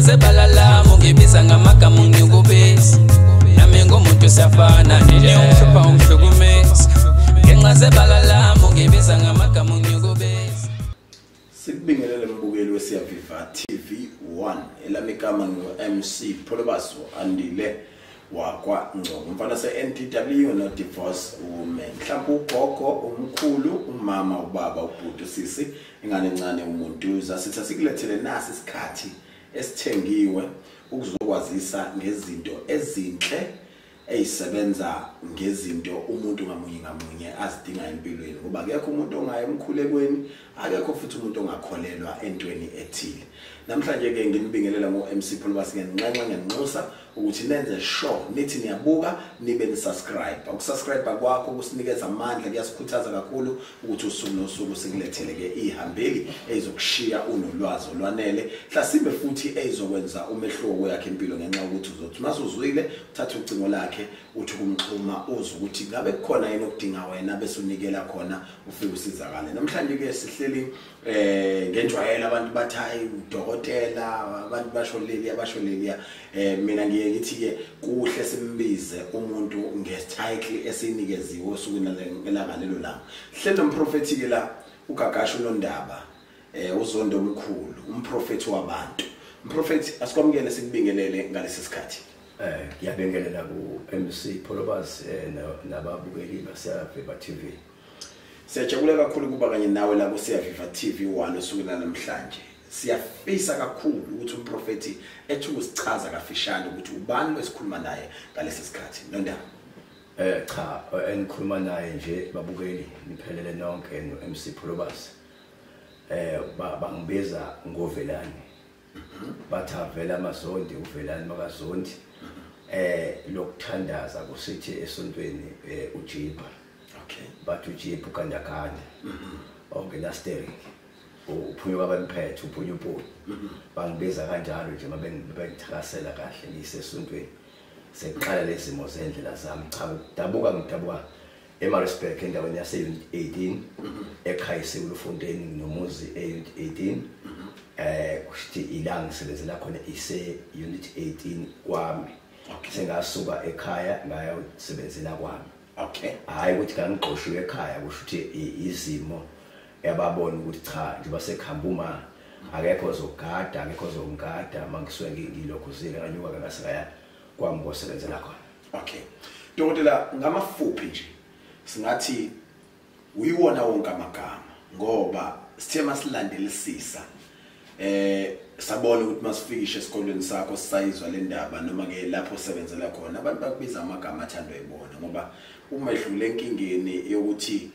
ngenxa balala mungibiza ngamagama ngiyukubisa nami ngumuntu siyafana nje ungishupha ungihlukumeza ngenxa balala mungibiza ngamagama ngiyukubisa. Sikubingelele mbukeli weSiyaviva TV 1 elamigama ngo-MC Pholobaso andile wakwa Ngcobo mfana se-NTW no divorce woman mhlawumbe ugogo umkhulu umama ubaba ubhuti sisi ingane encane umuntu zasitha sikulethele nasi isikhathi esithengiwe ukuzokwazisa ngezinto ezinhle ezisebenza ngezinto umuntu ngamunye azidinga empilweni ngoba akekho umuntu ongaye emkhulekweni akekho futhi umuntu ongakholelwa entweni ethile. Namhlanje ke nginibingelela ngo-MC Pholobaso ngenxa ukuthi nenze sure nithi niyabuka nibe nisubscribe. Ukusubscribe kwakho kusinikeza amandla kuyasikhuthaza kakhulu ukuthi usuku nosuku sikulethele ke ihambeli ezizokushiya unolwazi olwanele mhlasimbe futhi ezokwenza umehluko yakhe impilo ngenxa ukuthi uzothi masuzwile uthatha ucingo lakhe uthi kumxhuma uzwe ukuthi ngabe kukhona yini okudinga wena bese unikela khona ufike usizakale. Namhlanje ke sihleli ngenjwayela abantu bathi hayi udokotela abantu abasholileya mina ngithi ke kuhle simbize umuntu ngetitle esinikeziwe osukwini ngelalo langa. Hlelo umprofeti ke la ugagasho londaba uZondi omkhulu umprofeti wabantu. Umprofeti asikwamukele sikubingelele ngalesi sikhathi. Ngiyabingelela ku MC Pholobaso nababukeli baSiyaviva TV. Siyajabula kakhulu kuba kanye nawe la kuSiyaviva TV 1 osukwini namhlanje. Siyafisa kakhulu ukuthi umprofeti ethi ukusichaza kafishane ukuthi ubani wesikhuluma naye ngalesi sikhathi nondaba. Cha enikhuluma naye nje babukeli niphelele nonke no-MC Pholobaso. Bangibiza ngovelani. Bathavela amaZondi uvelani makaZondi. Lokuthandaza kusithi esontweni uJipa. Okay. Bathi uJipa ukandakanda. Ongena steering. Uphunyuka bemphethe uphunya uphunya bangibiza kanjalo nje mabengithakasela kahle ngisesontweni seqala lezimo zendlela zami cha ngidabuka eMaritzburg endaweni yase 18 ekhaya sekulufundeni nomuzi e18 kusithi ilanga ngisebenzela khona ise unit 18 kwami sengasuka ekhaya ngayosebenzela kwami. Okay. Hayi ukuthi kangiqoshiwe ekhaya kusho ukuthi izimo yababona ukuthi cha nje basekhambuma akekho ozogada akekho ozongada mangisuke ngilokuzile nganyuka ngasaya kwami ngosebenzela khona. Okay. Dokotela ngamafuphi nje singathi uyiwona wonke amagama ngoba sithe masilandelisisa sabona ukuthi masifikishe esikolweni sakho sisayizwa le ndaba noma ke lapho osebenzela khona abantu bakubiza amagama athandwa yibona ngoba uma edlule enkingeni yokuthi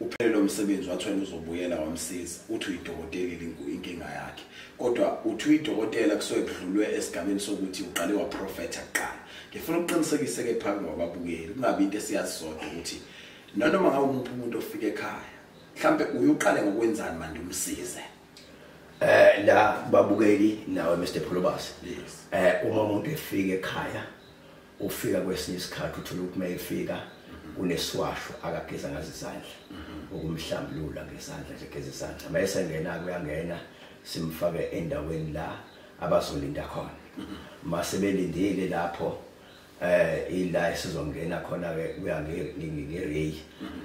uphelelo umsebenzi wathi wena uzobuyela wamsiza uthi uyidokotela inkinga yakhe kodwa uthi uyidokotela kusuke kudlulwe esigabeni sokuthi uqale waprofeta kuqala. Ngifuna ukuqinisekise ke phakathi kwababukeli kungabi into esiyasodwa ukuthi noma ngabe umuntu ofika ekhaya mhlambe uyuqale ngokwenzani manje umsize. La babukeli nawe Mr Pholobaso. Yes. Uma umuntu efika ekhaya ufika kwesinye isikhathi uthola ukuthi mayefika uneswasho akageza ngazi izandla ukumhlambulula ngezandla nje geza izandla mayese ngena kuyangena simfake endaweni la abazolinda khona mase belindile lapho ila sizongena khona ke kuyangeray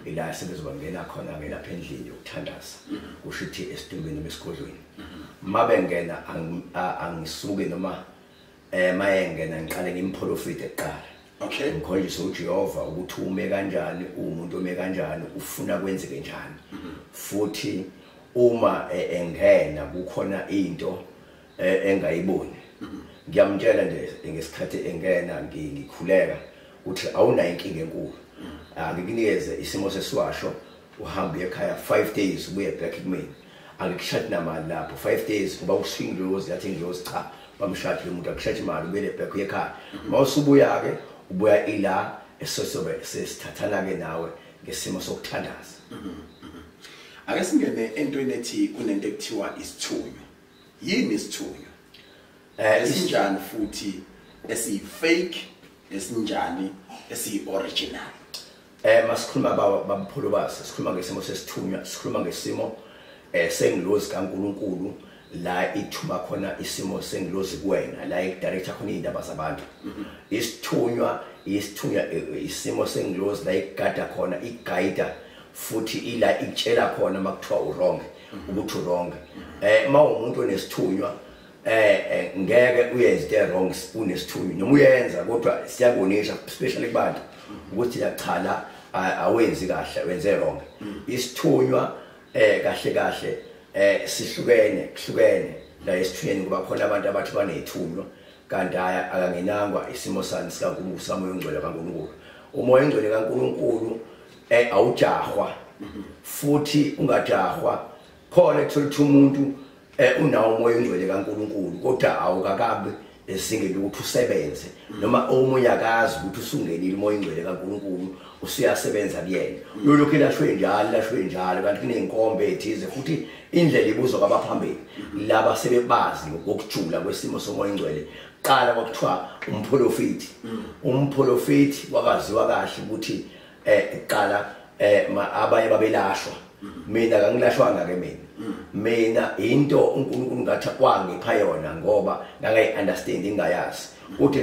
ila sebezongena khona ke lapha endlini yokuthandaza kusho ukuthi esitumbeni besigodlweni mabengena angisuke noma mayengena ngiqale ngimprofite eqala. Okay. Ngikholisa uJehova ukuthi ume kanjani umuntu ome kanjani ufuna kwenzeke njani futhi uma engena kukhona into engayiboni ngiyamtshela nje ngesikhathi engena ngikhuleka uthi awunayo inkinga enkulu ngikunikeze isimo sesiwasho uhambe ekhaya 5 days ubuye back kumina angikushati namali lapho 5 days kuba uswing rose yathi ngiyosi cha bamshati umuntu akushathi imali ubele back ekhaya mawusubuya ke ubuya ila esosobe sesithathana ke nawe ngesimo sokuthandaza. Ake singene entweni ethi kunento ekuthiwa isithunywa. Yini isithunywa? Esinjani futhi esi-fake esinjani esi-original? Masikhuluma babupholobaso sikhuluma ngesimo sesithunywa sikhuluma ngesimo sengilozi kaNkuluNkulu la ithuma khona isimo sengilozi kuwena la idirector khona indaba zabantu isithunywa isimo sengilozi la igada khona iguide futhi ila itshela khona makuthiwa wrong ukuthi wrong mawumuntu onesithunywa ngeke uyenze the wrongs unesithunywa noma uyenza kodwa siyabonisha especially kubantu ukuthi yachala awenzi kahle wenze wrong isithunywa kahle sihlukene la esithunyeni kuba khona abantu abathi banethunywa kanti akangenangwa isimo sani sikaNkulunkulu samoya ongcwele kaNkulunkulu umoya ongcwele kaNkulunkulu awujahwa futhi ungajahwa khona ethola umuntu unawo umoya ongcwele kaNkulunkulu kodwa awukakabi esingeni ukuthi usebenze noma omunye akazi ukuthi usungenile umoya ongcwele kaNkulunkulu usiyasebenza kuyena uyolokhu lashwe njalo kanti kunenkombe ethize futhi indlela ibuzwa kwabaphambili laba sebebazi ngokujula kwesimo somoya ongcwele qala kwakuthiwa umprofeti wakaziwa kahle ukuthi qala abanye babelashwa mina kangilashwanga ke mina into uNkulunkulu ngathi wangipha yona ngoba ngakayi-understand ingayazi uthi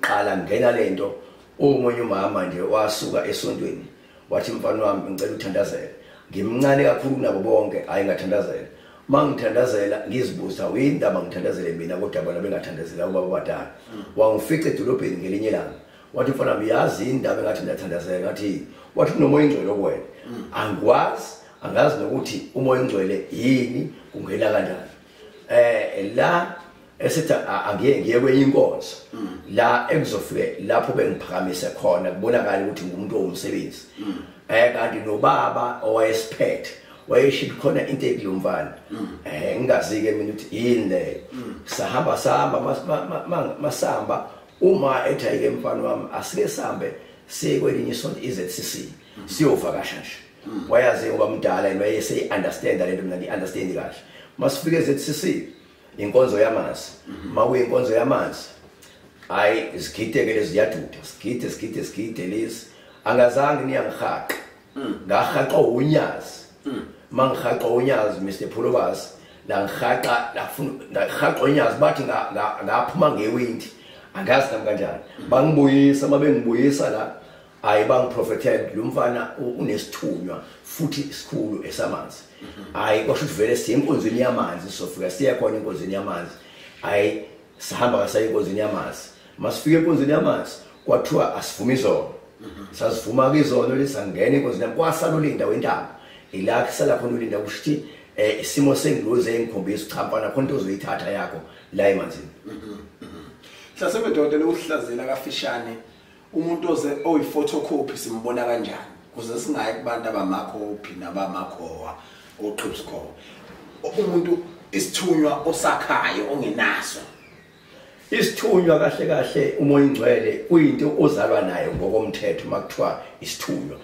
qala ngena lento omunye umama nje wasuka esontweni wathi mfana wami ngicela uthandazela ngimncane kakhulu nabo bonke hayi ngathandazela mangithandazela ngizibuza indaba ngithandazele mina kodwa bona bengathandazela ubaba badala wangifica edolobheni ngelinye langa wathi mfana wami yazi indaba engathi ndathandazela ngathi wathi kunomoya ongcwele kuwena angazi nokuthi umoya ongcwele yini kungena kanjani la esithi ngiye kwenye inkonzo la ekuzofike lapho bengiphakamise khona kubonakala ukuthi ngumuntu owumsebenzi kanti nobaba owayesiphethe wayeshilo khona into ekulomfana ngingazike mina ukuthi yini le masamba uma ethayike mfana wami asike sambe sekwelinye isonto iZCC siyovakasha nje wayazi ngoba mdala wayese understand lento mina ngi understand kahle masifike eZCC inkonzo yamanzi makuye inkonzo yamanzi hayi isigideke lezi ziyaduda sigide lezi angazange niyangihaqa ngahaqa unyazi mangihaqa unyazi Mr Phulobasi la ngihaqa unyazi bathi ngaphuma ngewindi angazi nami kanjani bangibuyisa mabengibuyisa la hayi bangiprofethele lo mfana unesithunywa futhi isikhulu esamanzi hayi kwasho ukuthi vele siye enkonzweni yamanzi sofika siya khona enkonzweni yamanzi hayi sihamba ngasa enkonzweni yamanzi masifike enkonzweni yamanzi kwathiwa asivuma izono sasivuma izono lesangena enkonzweni yamanzi kwasala ulinda wentaba ila kusala khona ulinda ukuthi isimo sengiloze engikhombisa uchamphana khona into ozoyithatha yakho la emanzini hlasembe dodela uhlazela kafishane umuntu oyi-photocopy simbona kanjani kuze singayi kubantu abamakhophi nabamakhowa oqhubsikho umuntu isithunywa osakhayo ongenaso isithunywa kahle umoya ongcwele kuyinto ozalwa nayo ngokomthetho makuthiwa isithunywa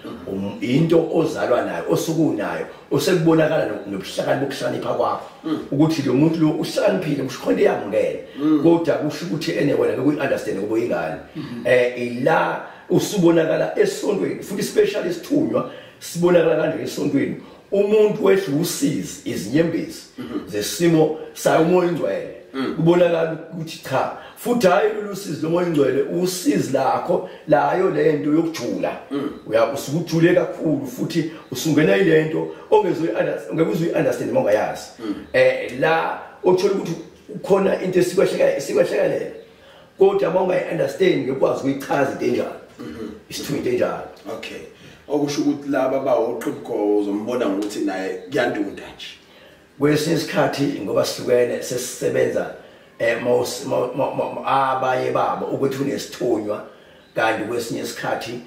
into ozalwa nayo osukunayo osekubonakala nobuhlakani bokuhlanipha kwakho ukuthi lo muntu lo uhlaniphile ushikhonde yamngene kodwa kusho ukuthi ene wena ngokuyi-understand ngoba uyingane ila usubonakala esontweni futhi special isithunywa sibonakala kanje esontweni umuntu wedla usizi izinyembezi zesimo sayo umoya ongcwele kubonakala ukuthi cha futhi hayi lolusizi lomoya ongcwele usizi lakho layo lento yokujula usukujule kakhulu futhi usungena ilento ongekuzuyi-understand mongayazi la othola ukuthi ukhona into esikwehlekelela kodwa mongayi-understand ngekwazi ukuyichaza into enjalo isithunywa into enjalo okay okusho ukuthi laba bawoqhubukho uzombona ngokuthi naye kuyandunda nje kwesinye isikhathi ngoba sihlukene sesisebenza abanye babo ukuthi unesithunywa kanti kwesinye isikhathi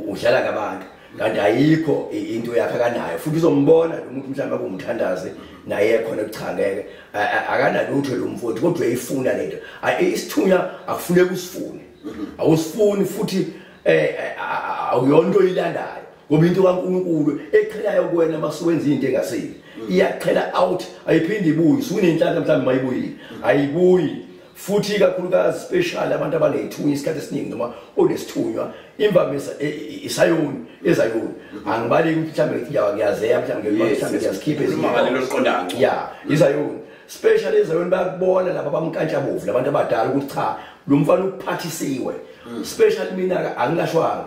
udlala ngabantu kanti ayikho into yakhe akanayo futhi uzombona lo muntu mhlawumbe kumthandaze naye khona ukuchangeke akanalutho lo mfowethu kodwa uyayifuna lento isithunywa akufuneki usifune awusifuni futhi awuyonto oyilandayo ngoba into kaNkulunkulu eqhelayo kuwena masuwenza into engasile iyaqhela out ayiphindi ibuye sunenhlanhla mhlawumbe mayibuyile ayibuyi futhi kakhulukazi special abantu abanethunywa isikhathi esiningi noma onesithunywa imvamisa isayoni ezayoni angibali mhlambe ngiyazeya mhlambe ngiyaskipha ezimalelo liqondana yeah izayoni especially ezayoni bayakubona laba bamkantshabovu labantu abadala ukuthi cha lo mfana ukuphathisiwe especially mina angilashwanga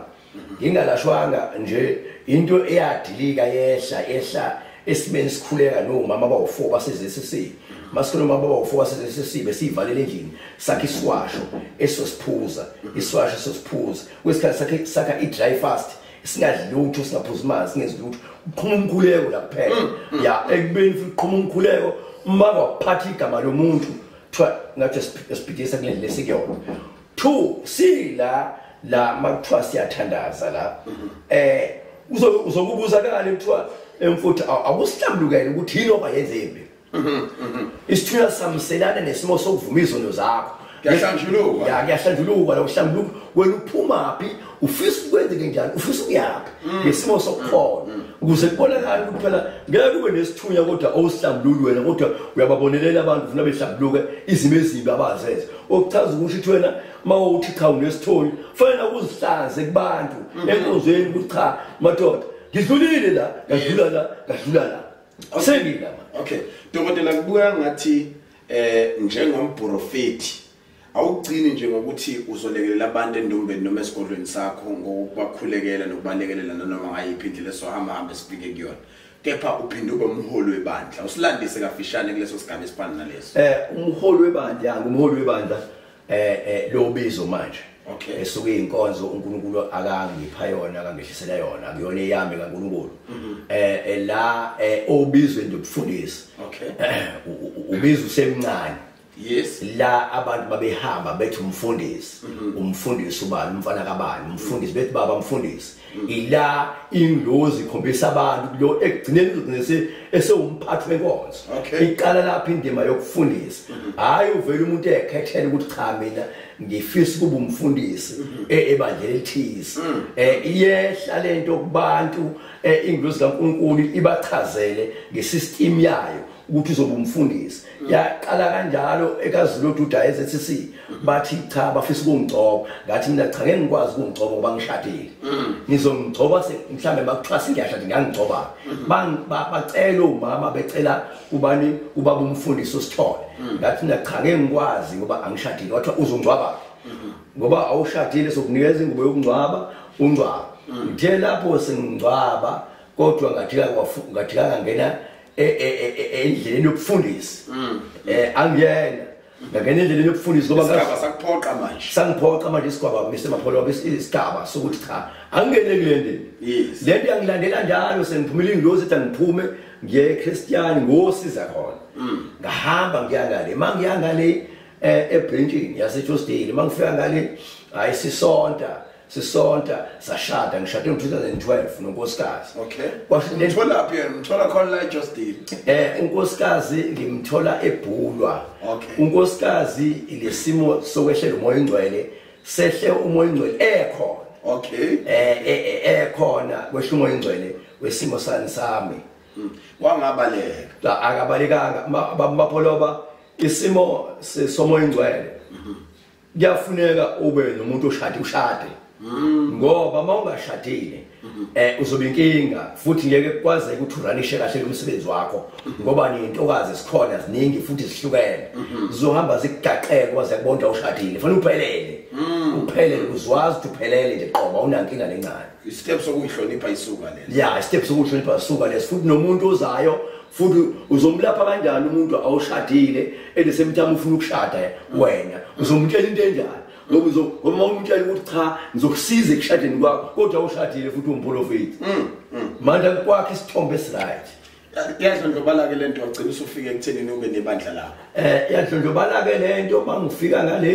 ngingalashwanga nje into eyadilika yehla esimeni sikhuleka nomama abawu4 basezSC masikhona umama abawu4 basezSC besivalele endlini sakhe iswasho esosiphuza iswasho esosiphuza kwesikhathi sakhe i-dry fast singadli lutho singaphuza amanzi singenzi lutho uqhuma umkhuleko la kuphela ya ekubeni futhi uqhuma umkhuleko maka waphatha igama lomuntu kuthiwa ngathi esipidisa kule lesikuyona 2 sila la makuthiwa siyathandaza la uzokubuzakala kuthiwa emfuthu akusihlambulukele ukuthi yini obayenze imbi isithunywa samselana nesimo sokuvuma izono zakho kuyahlanjuluka kuyahlanjuluka la uhlambuluka wena uphumaphi ufisa ukwenze kanjani ufisa ukuyaphi ngesimo sokukhona ukuze kubonakala ukuthi phela ngeke kube nesithunywa kodwa awusihlambululi wena kodwa uyababonelela abantu ufuna behlambuluke izimo ezimbi abazenza okuchaza ukuthi wena mawuthi cha unesithoni fanele ukuzihlanze kubantu enkonzweni ukuthi cha madoda ngidlulile la ngadlula la sengila okay dokotela kubuka ngathi njengomprofeti awugcini nje ngokuthi uzolekelela abantu endombeni noma esigodlweni sakho ngokubakhulekela nokubalekelela noma ngayiphi indlela sohamba sifike kuyona kepha uphinde ube umholi webandla usilandise kafishane kuleso sigaba esifana naleso umholi webandla umholi webandla lo bizo manje okay esuke inkonzo uNkulunkulu akangipha yona akangehlisela yona akuyona eyami kaNkulunkulu la obizwe ndobufundisi okay ubizwe usemncane yes la abantu babehamba bethi umfundisi ubani umfana kabani umfundisi bethi baba umfundisi ila inglozi ikhombisa abantu lo ekugcineni esewumphathi wenkonzo iqala lapha indima yokufundisa hayi uvela umuntu ekhethela ukuthi cha mina ngifisa kuba umfundisi ebandleni elithize iyehla lento kubantu inglozi kaNkulunkulu ibachazele ngesystem yayo ukuthi uzoba umfundisi yaqala kanjalo ekazulu uDuda eZCC bathi cha bafisa ukungcoba ngathi mina cha ngeke ngikwazi ukungcoba ngoba ngishadile ngizongcoba mhlambe bakuthiwa singiyashada ngiyangcoba bacela umama becela ubani ubaba umfundisi osithole ngathi mina cha ngeke ngikwazi ngoba angishadile wathi uzongcwaba ngoba awushadile sokunikeza ingubo yokungcwaba ungcwaba ngithe lapho sengcwaba kodwa ngathika ngena endleleni yokufundisa angiyena ngakene endleleni yokufundisa ngoba sakuphoqa manje sangiphoqa manje isigaba bese mapholo isigaba sokuthi cha angene kulendeni yes lento yangilandela njalo sengiphumile inglozi ethi ngiphume ngiye eChristian ngosiza khona ngahamba ngiyangale mangiyangale eBrentini yaseJostile mangifika ngale hayi sisonta sashada ngishade ngo2012 nonkosikazi okay ngithola phi ngithola khona la eJostile unkosikazi ngimthola eBhulwa okay unkosikazi ilesimo sokwehlela umoya ingcwele sehle umoya ingcwele ekhona okay ekhona kwehla umoya ingcwele wesimo sami wangabaleka akabalekanga bapholoba isimo somoya ingcwele kuyafuneka ube nomuntu ushade ngoba mawungashadile uzobe inkinga futhi ngeke kwaze ukuthi uranishe kahle umsebenzi wakho ngoba nintokazi sikhona ziningi futhi zihlukene zizohamba zigaqeke kwaze kubonda ushadile fanele uphelele uzwazi ukuthi uphelele nje qoba unankinga lencane steps sokuyihlonipha isuka lelo steps sokuyihlonipha isuka lelo futhi nomuntu ozayo futhi uzomlapha kanjani umuntu awushadile elisemthamo ufuna ukushada wena uzomtshela into enjani ngoba umtshela ukuthi cha ngizokusiza ekushadeni kwakho kodwa awushadile futhi umprofeti manje kwakhe isithombe esiright yadlondlobala-ke lento wagcina usufike ekuthenini ube nebandla lakho yadlondlobala-ke lento mangifika ngale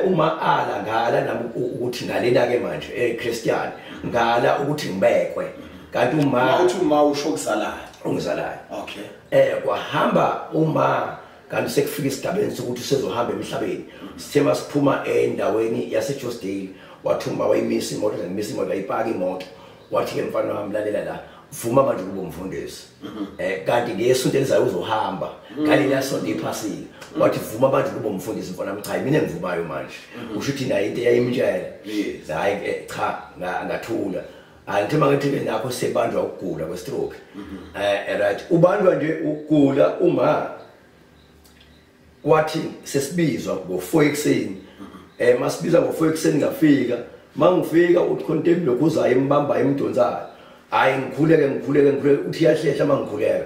uma ala ngala nami ukuthi ngalena-ke manje eChristian ngala ukuthi ngibekwe kanti uma usho ongizalayo okay kwahamba uma kanti sekufika isigabeni sokuthi usezohamba emhlabeni sithema siphuma endaweni yaseJostile wathi uma wayimisa imoto ngimisa imoto ayipaka imoto wathi ke mfana wami lalela la vuma manje ukuba umfundisi kanti ngesonto elizayo uzohamba ngaleli sonto iphasile wathi vuma manje ukuba umfundisi mfana wami cha mina ngivumayo manje usho ukuthi nayo into eyayimtshela hayi cha ngathula angithi mangithi nakho sebanjwa ukugula kwe-stroke right ubanjwa nje ukugula uma wathi sesibizwa ngo4 ekseni masibiza ngo4 ekseni ngafika mangifika uthi content lokhu uzayo embamba emdonsayo hayi ngikhuleke uthi yahlehla mangikhuleka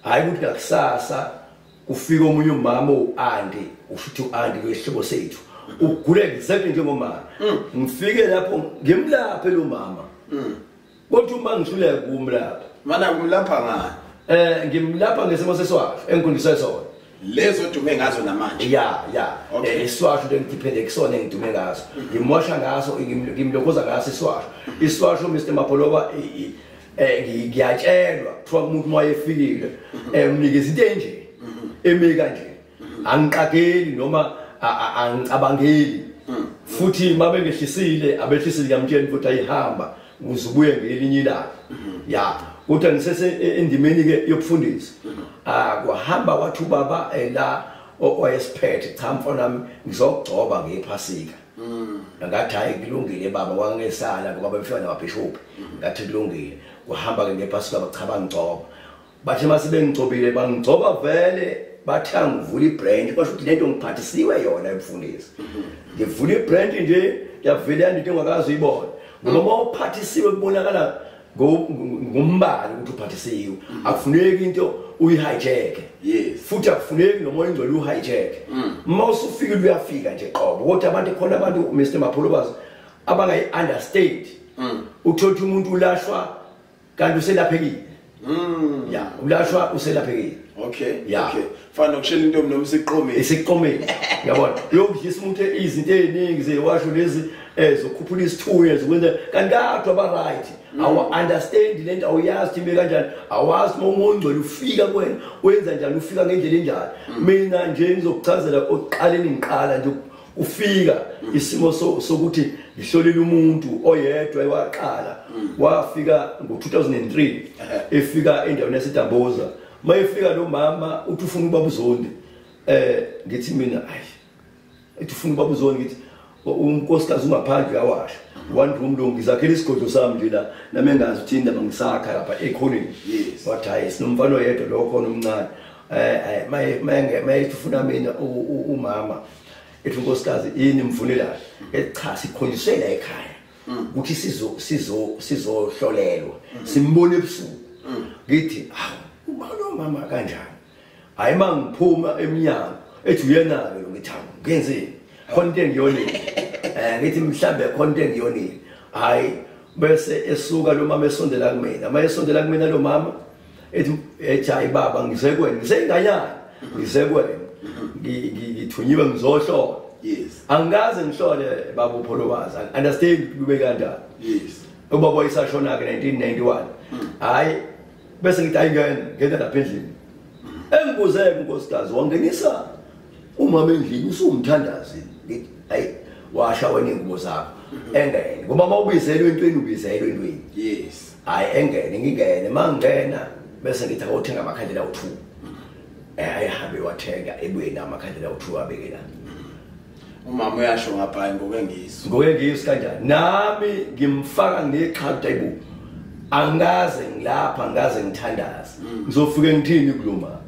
hayi ukuthi ngakusasa ufika omunye umama uAndi ushuthi uAndi kwesihlobo sethu uguleka exactly njengomama ngifike lapho ngimlaphe lo mama kodwa uma ngihluleka kumlapha mana kumlapha ngani ngimlapha ngesimo seswasho engikundiswe sona lezo dume ngazo namanje ya iswasho lengiphinde kusona engidume ngazo ngimwasha ngaso ngimlokoza ngaso iswasho Mr Mapoloba ngiyatshelwa kuthiwa umuntu mayefikile umnikeza into enje emi kanje angiqageli noma angicabangeli futhi mabe ngehlisile abehlisile kamtsheni futhi ayihamba uzubuye ngelinye ilanga ya kodwa ngisese endimeni ke yokufundisa kwahamba wathi ubaba la oyesiphethe cha mfana nami ngizogcoba ngephasika ngathi hayi kulungile baba wangesala ngoba befika nababishop ngathi kulungile kuhamba ke ngephasika bachaba ngcoba bathi masibe ngicobile bangigcoba vele bathi angivula ibrand basho ukuthi lento ngiphathisiwe yona emfundisi ngivula ibrand nje yavela into engakazi uyibona ngoba uphathisiwe kubonakala ngombali ukuthi uphathisiwe akufuneki into uyihijack futhi akufuneki noma ingcwele uhijack mawusufika uyafika nje qobo kodwa abantu khona abantu Mr Mapolobazi abangayi understand uthothi umuntu ulashwa kanti uselaphekile ya ulashwa uselaphekile okay fana ukushela into nomsiqomeni isiqomeni yabona yokudlisa umuntu izinto eziningi zewasho lezi zokhuphula isithuye zokwenza kanti kadwa ba right awu understand lento awuyazi ime kanjani awazi momongcwele ufika kwena wenza njani ufika ngendlela enjani mina nje ngizokuchazela oqaleni ngiqala nje ufika isimo sokuthi ngihlolela umuntu oyedwa ewaqala wafika ngo2003 efika endaweni yaseDamboza mayefika lo mama uthi ufuna ubaba uZondi ngithi mina ethi ufuna ubaba uZondi ngithi unkosikazi ungaphandle yawasha one room lo ngizakhela isigodlo sami nje la nami engazi ukuthi indaba ngisakha lapha ekhoneni wathi hayi sinomfana oyedwa lo khona umncane maye ufuna mina umama ethi unkosikazi yini mfunelayo cha sikhonjisela ekhaya ukuthi sizohlolelwa simbone ebusuku ngithi ubalo mama kanjani hayi mangiphuma eminyango ethi uyena ke lo ngithi ngenzeni content ngiyonile ngithi mhlambe content ngiyonile hayi bese esuka lo mama esondela kumina mayesondela kumina lo mama ethi hayi baba ngisekweni ngisenganyana ngisekweni ngithunyiwe ngizohlola angaze ngihlole baba uPholobazi understand kube kanjani ubaba wayesashona ke 1991 hayi bese ngithi ayingena lapha endlini engibuzeke unkosikazi wangenisa umama endlini usumthandazi ngithi hayi washa wena ingubo zakho engene ngoba mawubizelwe entweni ubizelwe entweni hayi engene ngingene mangena bese ngithi awuthenga amakhandlela u2 ayihambe wathenga ebuye namakhandlela u2 abekela umama uyasho ngapha ngokengizwe kanjani nami ngimfaka ngeqhatha ibu angaze ngilapha ngaze ngithandaza ngizofike ngithini kuloma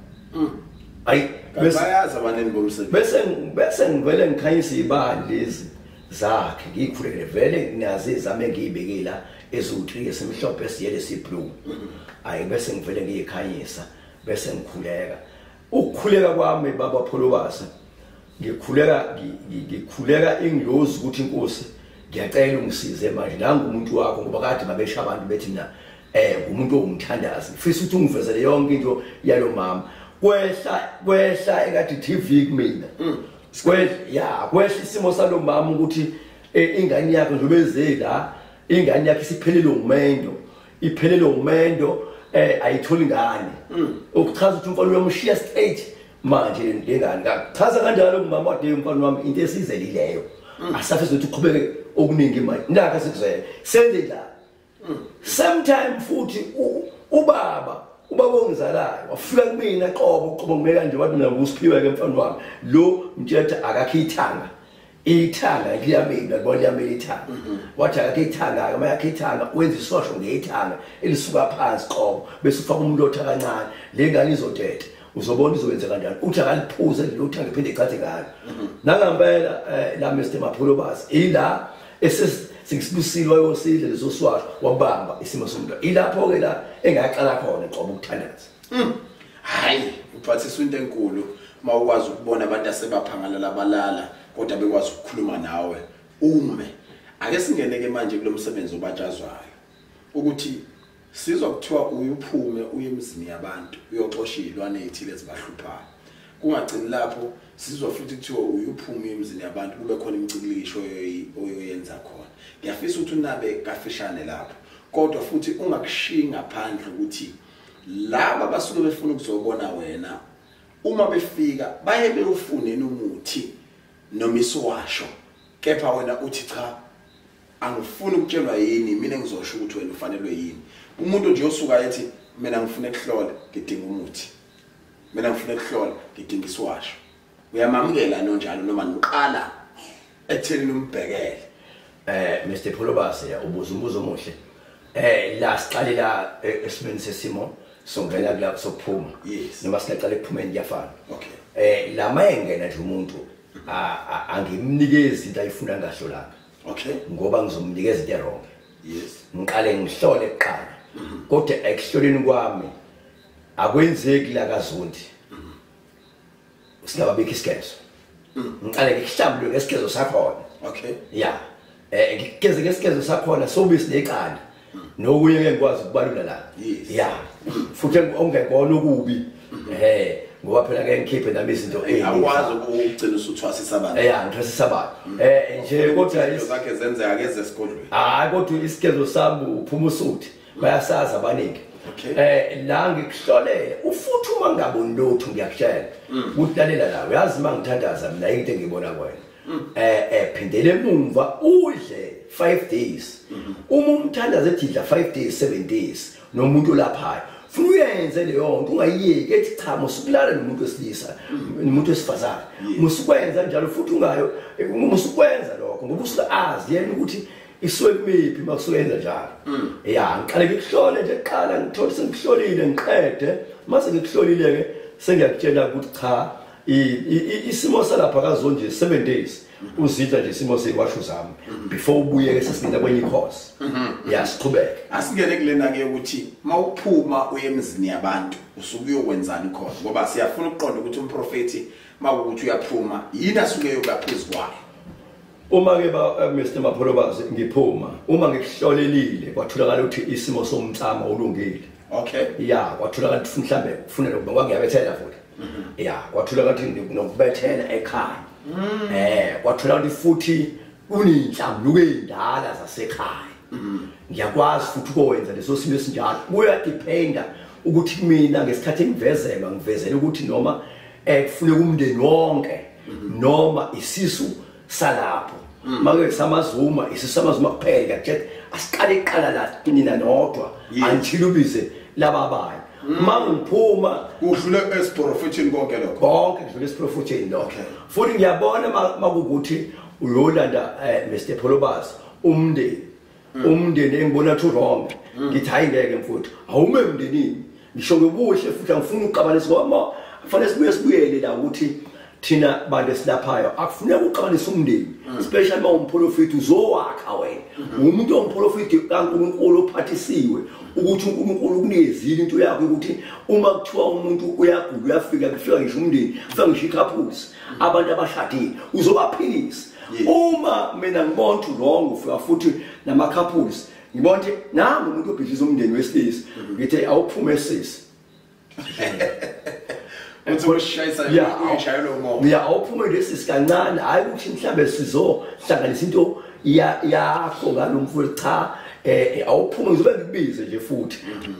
hayi bayazi abaneni bomsebenzi bese ngivele ngikhanyisa ibali lezi zakhe ngikhulekele vele nazi izame ngiyibekela ezu3 esimhlophe esiyele siblue hayi bese ngivele ngiyikhanyisa bese ngikhuleka ukukhuleka kwami baba Pholobazi ngikhuleka ingilozi ukuthi inkosi ngiyacela ungisize manje la ngumuntu wakho ngoba kade babesha abantu bethi mina umuntu ongithandazi mfisa ukuthi ungivezele yonke into yalo mama kwehla engathi TV kumina kwehla isimo salo mama ukuthi ingane yakhe njobe ezela ingane yakhe isiphelele umendo ayitholi ngane ukuchaza ukuthi umfana uyamshiya straight manje lengane ngachaza kanjalo kumama wade umfana wami into esizelileyo asafeze ukuthi uqhubeke okuningi manje ndaka sikuzele senze njani sometime futhi ubaba ongizalayo wafika kumina qobo ngibeka nje wathi mina usiphiwe ke mfana wami lo mthetha akakhithanga ithanga kuyamina bona yamela ithanga wathi akakhithanga ke mayakhithanga wenza isosho ngethanga elisuka phansi qobo bese ufaka umuntu otha kancane le ngane izothetha uzobona izowenza kanjani uthi akaliphuze lo thanga iphinde ichathe ngalo nangempela la Mr Maphulobasi ila sikubusile wayosidle leso swasho wabamba isimo somuntu ilapho ke la engaqala khona qobo ukuthandaza hayi uphathisa into enkulu mawukwazi ukubona abantu asebaphangala labalala kodwa bekwazi ukukhuluma nawe ake singeneke manje kulomsebenzi obatshazwayo ukuthi sizwa kuthiwa uyuphume uye emzini yabantu uyoxosha izilwane ezithile ezibahluphayo kungagcini lapho sizwa futhi kuthiwa uyuphume emzini yabantu kube khona imicikilisho oyoyenza khona ngiyafisa ukuthi unabe kafishane lapho kodwa futhi ungakushiyi ngaphandle ukuthi laba basuke befuna ukuzobona wena uma befika baye beyofuneni umuthi noma iswasho kepha wena uthi cha angifuni ukutshelwa yini mina ngizosho ukuthi wena ufanelwe yini umuntu nje osuka ethi mina ngifuna ukuhlola ngidinga umuthi mina ngifuna ukuhlola ngidinga iswasho uyamamukela nonjalo noma niqala etheni umbhekele Mr Phulobasi ubuza umbuzo omuhle la siqalela esimeni sesimo songena kula sokuphuma noma siqala ekuphumeni kuyafana okay la mayengena nje umuntu angimnikezi into ayifuna ngahlolanga okay ngoba ngizomnikeza into wrong yes ngiqale ngihlole eqala kodwa ekuhloleni kwami akwenzeki la kaZondi singababika isikezo ngiqale ngihlambule ngesikezo sakhona okay yeah ngigeze ngesikezo sakhona sobisi neqanda nokuye ngekwazi ukubalula la yeah futhi ongekona ukubi ngoba phela ke ngikhiphe nami izinto awukwazi ukugcina usuthwasa isabani ngithwasa isabani nje kodwa izakhe zenzeka ke zesikolweni kodwa isikezo sami uphuma usuthi bayasaza abaningi la ngikuhlolele ufuthi uma ngaboni lutho ngiyakutshela ukulalela la uyazi mangithandaza mina into engibona kwena phindele emumva udle 5 days uma umthandaza edidla 5 days 7 days nomuntu laphayo funa uyenze leyo nto ungayiyeki ethi cha musukulala nomuntu wesilisa nomuntu wesifazane musukwenza njalo futhi ungayo musukwenza lokho ngoba usukazi yena ukuthi isuke kumiphi makusukenza njalo ngiqale ngikuhlole nje eqala ngithola sengikuhlolile ngiqede mase ngikuhlolile ke sengiyakutshela ukuthi cha isimo salapha kaZondi 7 days uzidla nje isimo sekwasho zami before ubuye ke sesingena kwenye course siqhubeke asingene kulena ke ukuthi mawuphuma uye emzini yabantu usuke uyokwenzani khona ngoba siyafuna ukuqonda ukuthi umprofeti makuthi uyaphuma yini asuke yokuphezulu kwayo uma ke Mr Maphulobasi ngiphuma uma ngikuhlolelile kwatholakala ukuthi isimo somthamo ulungile okay kwatholakala ukuthi mhlambe ufuna nokuba ngiyabethela futhi kwatholakala ukuthi nokubethela ekhaya kwatholakala ukuthi futhi kuninhlambuluko ezindala zasekhaya ngiyakwazi futhi ukwenza leso simo esinjalo kuya dependa ukuthi mina ngesikhathi ngivezela ukuthi noma kufune umndeni wonke noma isisu salapho make samazuma isisamazuma kuphela nje asiqale iqala la nina nodwa antilubize lababayo mangiphuma udlule esiprofethini konke lokho udlule esiprofethini lokho futhi ngiyabona makukuthi uyolanda Mr Phulobasi umndeni engibona ukuthi wrong ngithi hayi ngeke mfuthu awume emndenini ngisho ngobuhle futhi angifuni ukuqabanisa ngoba kufanele sibuyele la ukuthi thina bantu esilaphayo akufuneka uqabanise umndeni especially uma umprofeti uzowakha wena umuntu omprofeti kaNkulunkulu ophathisiwe ukuthi uNkulunkulu kunikezile into yakho ukuthi uma kuthiwa umuntu uyagula uyafika kufika ngisho umndeni kufika ngisho icouples abantu abashadile uzobaphilisa uma mina ngibona ukuthi wrong ufika futhi nama couples ngibona ukuthi nami umuntu obhidliza umndeni wesilisa ngithi awuphume esisi awuphume lesi sikancane hayi ukuthi mhlambe sizohlanganisa into yakho ngalomfowethu cha awuphume ngizobe ngikubize nje futhi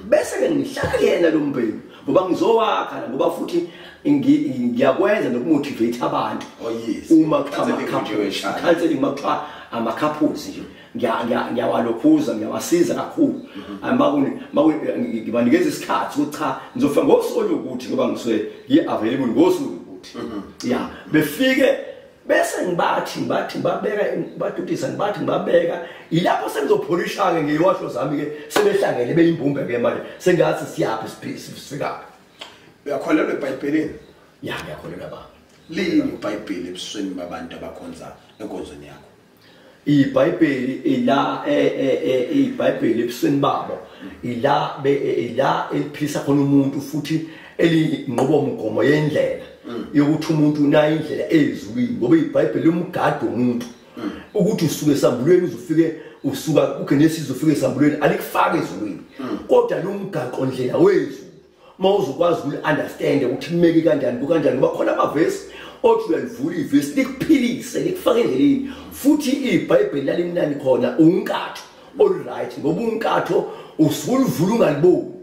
bese ke ngihlala yena lo mbheki ngoba ngizowakha ngoba futhi ngiyakwenza nokumotivate abantu uma kuthiwa ama-couples counseling makuthiwa ama-couples nje ngiyawalokhuza ngiyawasiza kakhulu ngibanikeza isikhathi ukuthi cha ngizofika ngosuku ukuthi ngoba ngisuke available ngosuku ukuthi ya befike bese ngibathi ngibabeka badudisa ngibathi ngibabeka ilapho sengizopolisha ke ngiyowasho zami ke sebehlangene beyimbumbe ke manje sengathi siyaphi sifika uyakholelwa eBhayibhelini ya ngiyakholelwa baba lini iBhayibheli ebusweni babantu abakhonza enkonzweni yakho iBhayibheli iBhayibheli ebusweni babo ila eliphisa khona umuntu futhi elinqobomgomo yendlela yokuthi umuntu nayo indlela ezulwini ngoba iBhayibheli umgado umuntu ukuthi usuke esambulweni uzufike usuka ugenesis ufike esambulweni alikufaka ezulwini kodwa lo mgaqo ndlela wezulu mawuzokwazi ukunderstand ukuthi kumeke kanjani ngoba khona amavesi othi uyalivula ivesi likuphilise likufaka endleleni futhi iBhayibheli lalimnani khona unkatho all-right ngoba unkatho usulivula ungaliboni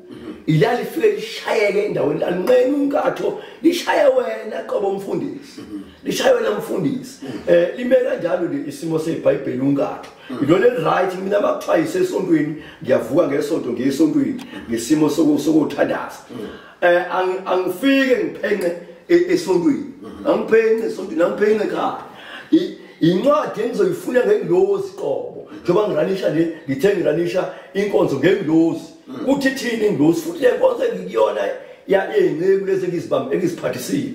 ilali lifike lishayeke endaweni lalinqena unkatho lishaya wena qobo mfundisi lishaya wena mfundisi lime kanjalo isimo seBhayibheli unkatho ilona right mina bakutshayise esontweni ngiyavuka ngesonto ngesontweni ngesimo sokuthandaza angifike ngiphenqe esontweni angiphenqe esontweni angiphenqe ekhaya incwadi engizoyifuna ngengilozi qobo njengoba ngiranisha inkonzo ngengilozi uthi thini ingilozi futhi le nkonzo engikuyona yey'nceku lezi engiziphathisile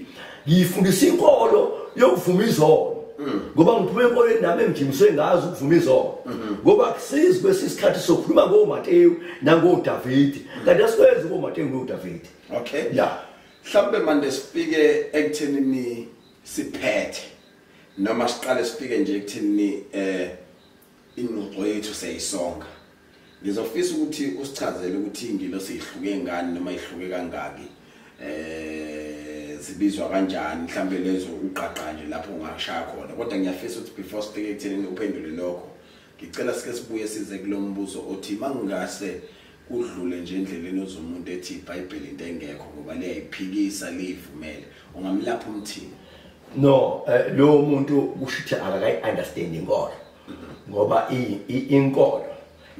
ngiyifundisa inkolo yokuvuma izono ngoba ngiphume enkolweni nami engijimiswe ngazi ukuvuma izono ngoba akusizi kwesisikhathi sokukhuluma ngoMateyu nangoDavidi kanti asikwenzi ngoMateyu noDavidi okay ya mhlawumbe manje sifike ekuthenini siphethe noma siqale sifike nje ekuthini ingxoxo yethu seyisonga ngizofisa ukuthi usichazele ukuthi ingilo sihluke ngani noma ihluke kangaki zibizwa kanjani mhlambe lezo uqaqa nje lapho ungashaya khona kodwa ngiyafisa ukuthi before sifike ekutheni uphendule lokho ngicela sike sibuye size kulombuzo othi mangase kudlule nje endleleni ozomuntu ethi iBhayibheli into engekho ngoba liyayiphikisa livumele ungamlapha umthini no lo muntu kushithi akayi understanding inkolo ngoba inkolo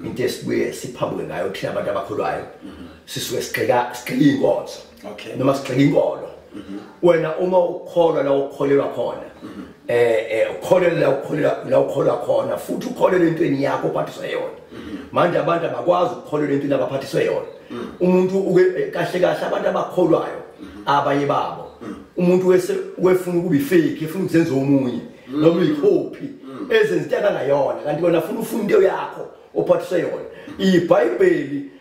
into esibuye siphambuke ngayo thina abantu abakholwayo sisuke sigxeka inkonzo okay noma sigxeka inkolo wena uma ukholwa la ukholelwa khona ukholelwa khona futhi ukholelwa entweni yakho ophathiswe yona manje abantu abakwazi ukukholelwa entweni abaphathiswe yona umuntu kahle abantu abakholwayo abanye babo umuntu wefuna ukuba ifake efuna ukuzenza omunye noma ihope ezenza into angayona kanti wena ufuna into yakho ophathiswe yona iBhayibheli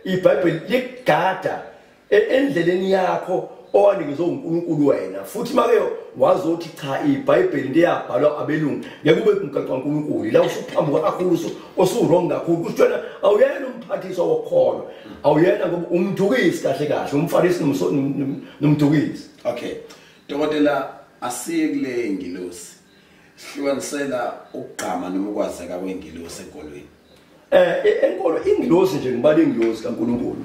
iBhayibheli ligada endleleni yakho owanikezwe uNkulunkulu wena futhi make wazothi cha iBhayibheli ndiyabhalwa abelungu ngeke ube umgaqo kaNkulunkulu la usuphambuka kakhulu osuwrong kakhulu kusho wena awuyena umphathiswa wokholo awuyena ngoba umdukisi kahle umfarisi nomdukisi okay dokotela asiye kule ngilosi sihlukanisela ukugqama noma ukwazeka kwengilosi enkolweni enkolo ingilosi nje ngibala ingilosi kaNkulunkulu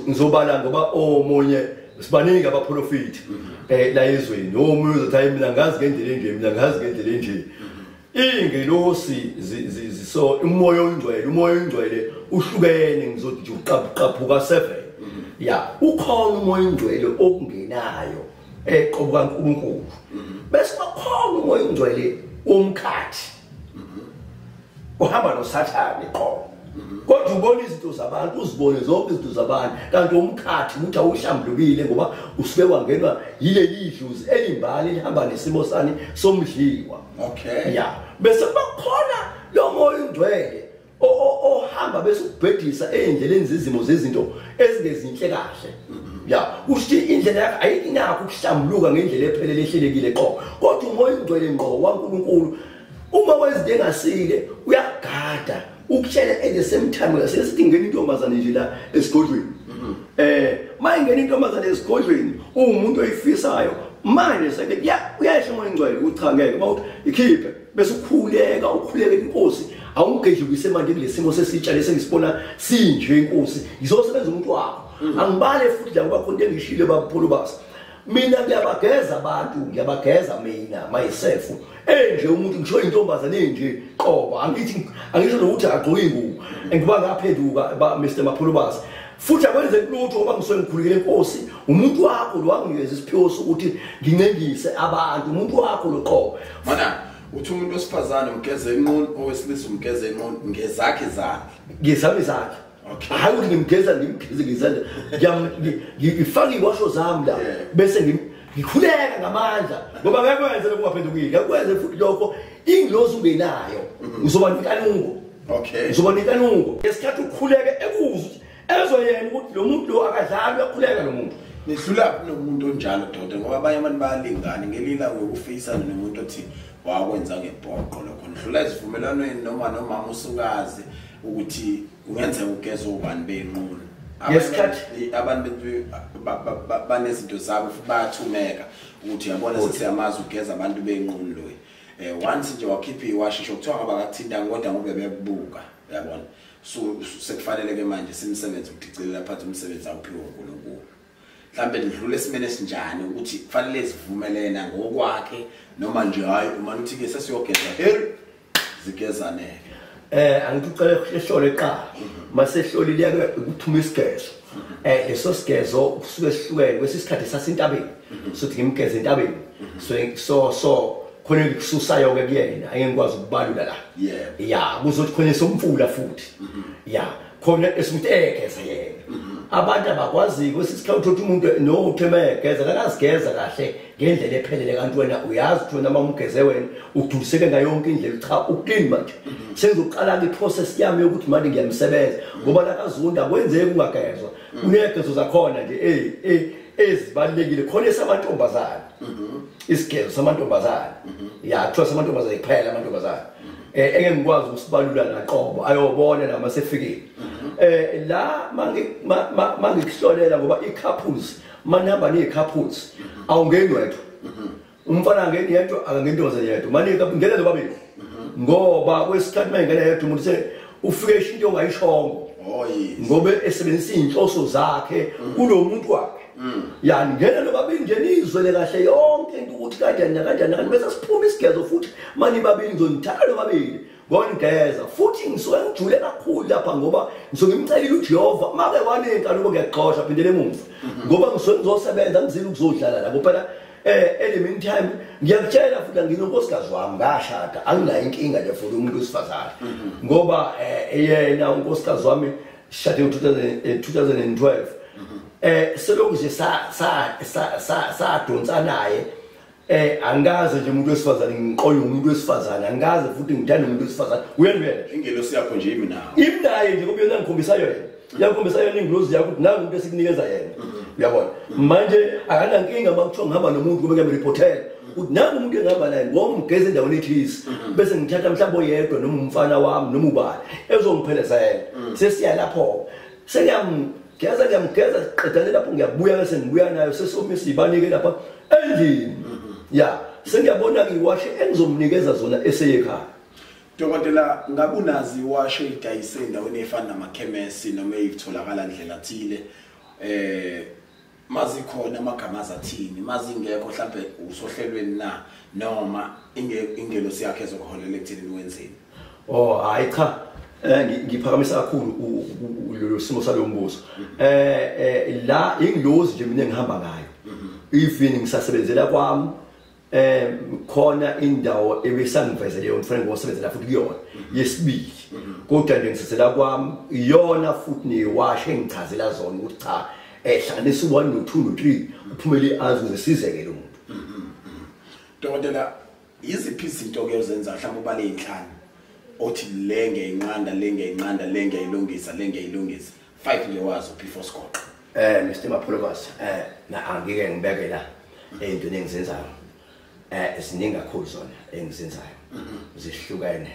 ngizobala ngoba omunye sibaningi abaprofeti la ezweni omunye uzothi mina ngazi ngendlela enje ingilosi so umoya ongcwele uhlukene ngizothi uqaphuka 7 ya ukhona umoya ongcwele okungenayo eqobo kaNkulunkulu bese bakhona umoya ongcwele omkhathi uhamba noSathane qho kodwa ubona izinto zabantu uzibone zonke izinto zabantu kanti umkhathi ukuthi awuhlambulukile ngoba usuke wangenwa yileli idluzi elimbali elihamba nesimo sani somdliwa okay ya bese bakhona lo moya ongcwele ohamba bese ukubhedisa endleleni zezimo zezinto ezingezinhle kahle ya usithi indlela yakhe ayinakho ukuhlambuluka ngendlela ephelele ehlelekile qho kodwa umoya ongcwele ngqo waNkulunkulu uma wenza engasile uyagada ukuhlela at the same time ngasithi ngene intombazane nje la esigodlweni mayingena intombazane esigodlweni umuntu oyifisayo manje seke uyasho umoya ongcwele ucha ngeke mawuthi ikhiphe bese ukhuleka inkosi awungedlukise manje kulesimo sesitsha lesengisibona sinje inkosi izosebenza umuntu wakho angibale futhi la ngoba khona engishilo bapholo basi mina ngiyabageza abantu ngiyabageza mina myself nje umuntu ngisho intombazane nje qoba angisho nokuthi agqoke ingubo ngiba ngaphenduka Mr Mapulubasi futhi akwenze lutho ngoba ngisuke ngikhulekele inkosi umuntu wakho lo wanginikeza isiphiwo sokuthi ngincengise abantu umuntu wakho lo qoba mana uthi umuntu osifazane umgeze inqondo owesilisa umgeze inqondo ngezakhe ngezami zakhe okay hayi ukuthi ngimgeza ngizandla ngifaka iwasho zami la bese ngikhuleka ngamandla ngoba ngekwenze lokungaphendukile ngekwenze futhi lokho ingilozi ungenayo uzoba nikanungo okay uzoba nikanungo esikhathi ukukhuleke ekuzwe ezoyena ukuthi lo muntu lo akadlali uyakhuleka lo muntu nihlula nomuntu onjalo doda ngoba abanye abantu bayalingana ngelila ngokufisana nomuntu othi wakwenza ngebhoqo lokho nihlula isivumelwaneni noma nomama usukazi ukuthi ungenzeka ugeza ubani benqulu yesikhathi abantu banezinto zabo futhi bayathumeka ukuthi yabona sesiyamazi ugeza abantu benqulu lo once nje wakhipha iwashisho kuthiwa ngabakathinta kodwa ngoba bebuka yabona so sekufanele ke manje simsebenze ukudicelela phansi umsebenzi awuphiwe uNkulunkulu mhlambe ndidlule esimene esinjani ukuthi kufanele sivumelena ngokwakhe noma nje hayi uma uthi ke sesiyogeza zigezane angikucela ehlole eqala mase hlolile yake ukuthuma isigezo leso sigezo kusuke sihlukene kwesisikhathi sasintabeni sothi ngimgeze entabeni so khona kususayo ke kuyena engikwazi ukubalula la yeah kuzothi khona somfula futhi yeah khona esimuthi egeza yena abantu abakwazi kwesisikhathi ukuthi umuntu nothemegeza akasigeza kahle ngendlela ephelele kanti wena uyazi ukuthi wena mamugeze wena uduliseke ngayo yonke indlela cha uclean manje sengizoqala ke process yami yokuthi manje ngiyamsebenza ngoba la kazunda kwenzeke ungagezwa unegezo zakhona nje ezibalekile khona esamantombazana isigezo samantombazana ya kuthiwa samantombazana kuphela amantombazana engengikwazi ukusibalula naqobo ayobona nama sefikile la mangikuhlolela ngoba icouples manihamba necouples awungeni wedwa umfana angeni yedwa akangentoze yedwa manika ngene lobabili ngoba kwesikhathi mangena yedwa umuntu se ufike into ongayishongo ngoba esebenzisa inhloso zakhe kulo muntu wakhe yani ngene lobabili nje nizwele kahle yonke into ukuthi kanjani bese siphuma isigezo futhi mani babili ngizonithatha lobabili ngongeza futhi ngisuke ngijule kakhulu lapha ngoba ngisuke ngimcelile uJehova make wanenka lokho ngiyaxoxa phindele emuva ngoba ngisuke ngizosebenza ngizile ukuzodlala la kuphela in the meantime ngiyakutshela futhi nginonkosikazi wami ngashada anginayo inkinga nje for umuntu wesifazane ngoba yena unkosikazi wami shade ngo2012 selokhu nje sadonsa naye angaze nje umuntu wesifazane ngiqoyo umuntu wesifazane angaze futhi ngithanda umuntu wesifazane uyenzela ingelosi yakho nje iminaye nje ngoba yena ngikhombisa yona yakhombisa yona ingilozi yakho ukuthi nangu umuntu esikunikeza yena uyabona manje akanankinga makuthiwa ngihamba nomuntu kube ngiyamreportela ukuthi nangu umuntu engihamba naye ngomgeze endaweni ethisi bese ngithatha mhlawumbe oyedwa noma umfana wami noma ubani ezongipheleza yena sesiya lapho ngiyamgeza qedane lapho ngiyabuya bese ngibuya nayo sesomisa ibanike lapha endlini ya sengiyabona iwashe engizomnikeza zona eseyekhaya Dokotela ngabe unazi iwashe idayise endaweni efana namakhemesi noma ezitholakala ndlela thile mazikhona amagama azathini mazingekho mhlambe usohlelweni na noma ingelosi yakhe ezokuholela ekuthini wenzeni hayi cha ngiphakamisa kakhulu lo simo salombuso la ingilozi nje mina ngihamba ngayo even ngisasebenzela kwami khona indawo ebesangivezele yona mfana ngosebenzela futhi kuyona yesibili kodwa nje ngisasela kwami iyona futhi niwashe engichazela zona ukuthi cha hlanganisa 1 no 2 no 3 uphumele azi uzesizeke lo muntu Dokotela iziphi izinto ke uzenza mhlawumbe ubale inhlanu othi lenge inqanda lenge ayilungisa 5 nje wazo before scope Mr Mapulubasi na angike ngibeke la into engizenzayo esiningi kakhulu zona engizenzayo zihlukene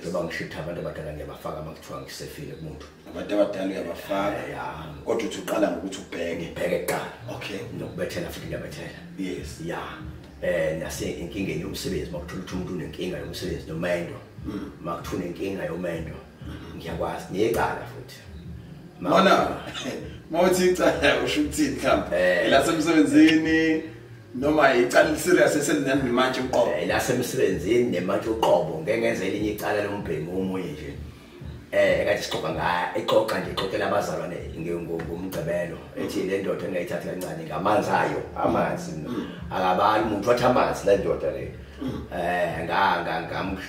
ngoba ngishitha abantu abadala ngiyabafaka makuthiwa ngisefile kumuntu abantu abadala uyabafaka kodwa uthi uqala ngokuthi ubheke kuqala okay nokubethela futhi ngiyabethela yes nase inkingeni yomsebenzi makuthola ukuthi umuntu unenkinga yomsebenzi nomendo makuthuna inkinga yomendo ngiyakwazi niyekala futhi mana mawuthi cha usho ukuthini mhlawumbe la semsebenzini noma icala serious eselinani manje uqobo la semsebenzini nemanje uqobo ngeke ngenze elinye icala lombhemi omunye nje ngathi sixoxa ngayo ixoxa nje ixoxela abazalwane ngomgcibelo ethi le ndoda engayithatha kancane ngamanzi ayo amanzi akabali umuntu wathi amanzi le ndoda le